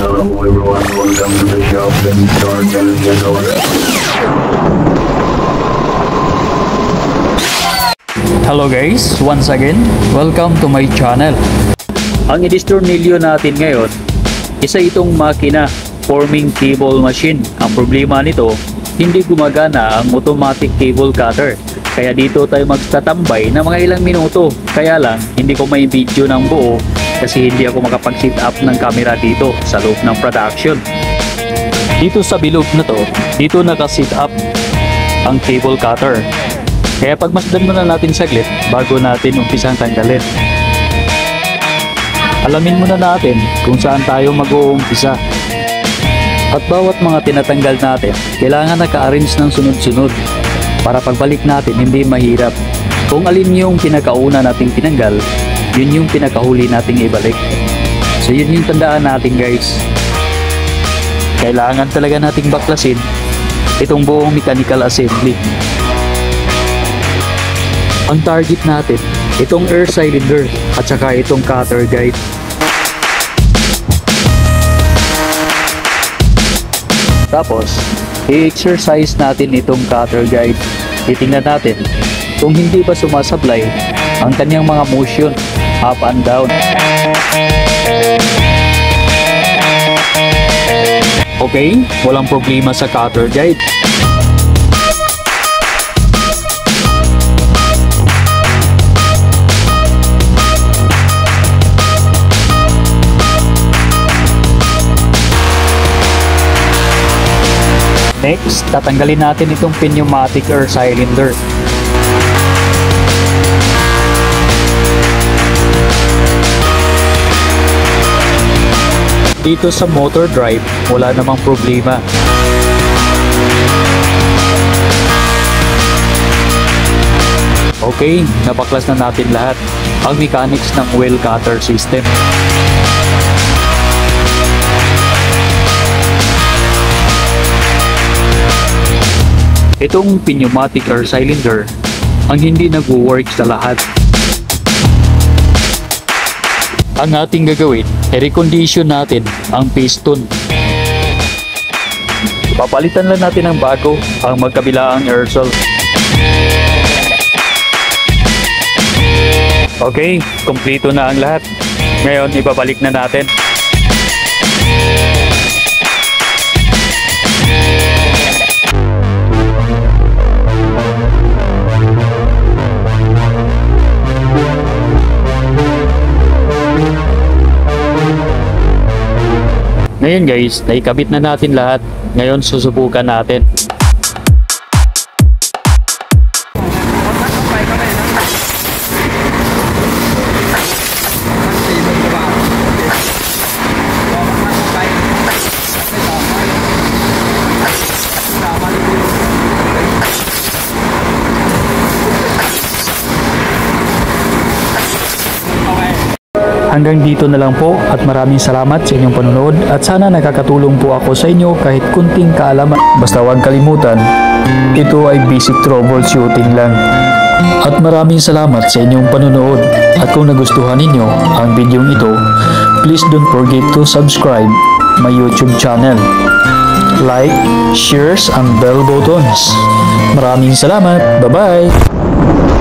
Hello everyone, welcome to the shop and start telling you know that. Hello guys, once again, welcome to my channel. Ang i-distornilyo natin ngayon, isa itong makina, forming cable machine. Ang problema nito, hindi gumagana ang automatic cable cutter. Kaya dito tayo magtatambay na mga ilang minuto. Kaya lang, hindi ko may video ng buo kasi hindi ako makapag-set up ng camera dito sa loob ng production. Dito sa bilog na to, dito naka-set up ang cable cutter. Kaya pagmasdan muna natin saglit bago natin umpisang tanggalin. Alamin muna natin kung saan tayo mag-uumpisa. At bawat mga tinatanggal natin, kailangan naka-arrange ng sunod-sunod para pagbalik natin hindi mahirap. Kung alin yung pinakauna nating tinanggal, yun yung pinakahuli nating ibalik. So yun yung tandaan natin guys. Kailangan talaga nating baklasin itong buong mechanical assembly. Ang target natin, itong air cylinder at saka itong cutter guide. Tapos, i-exercise natin itong cutter guide. Titingnan natin kung hindi ba sumasablay ang kanyang mga motion up and down. Okay, walang problema sa cutter guide. Next, tatanggalin natin itong pneumatic air cylinder. Dito sa motor drive, wala namang problema. Okay, nabaklas na natin lahat ang mechanics ng wheel cutter system. Itong pneumatic air cylinder ang hindi nag-work sa lahat. Ang ating gagawin ay recondition natin ang piston. Papalitan lang natin ng bago ang magkabilaang air seal. Okay, kumpleto na ang lahat. Ngayon ibabalik na natin. Ngayon guys, naikabit na natin lahat. Ngayon susubukan natin. Hanggang dito na lang po at maraming salamat sa inyong panonood at sana nakakatulong po ako sa inyo kahit kunting kaalaman. Basta huwag kalimutan, ito ay basic troubleshooting lang. At maraming salamat sa inyong panonood at kung nagustuhan ninyo ang video ito, please don't forget to subscribe my YouTube channel. Like, shares, and bell buttons. Maraming salamat. Bye-bye!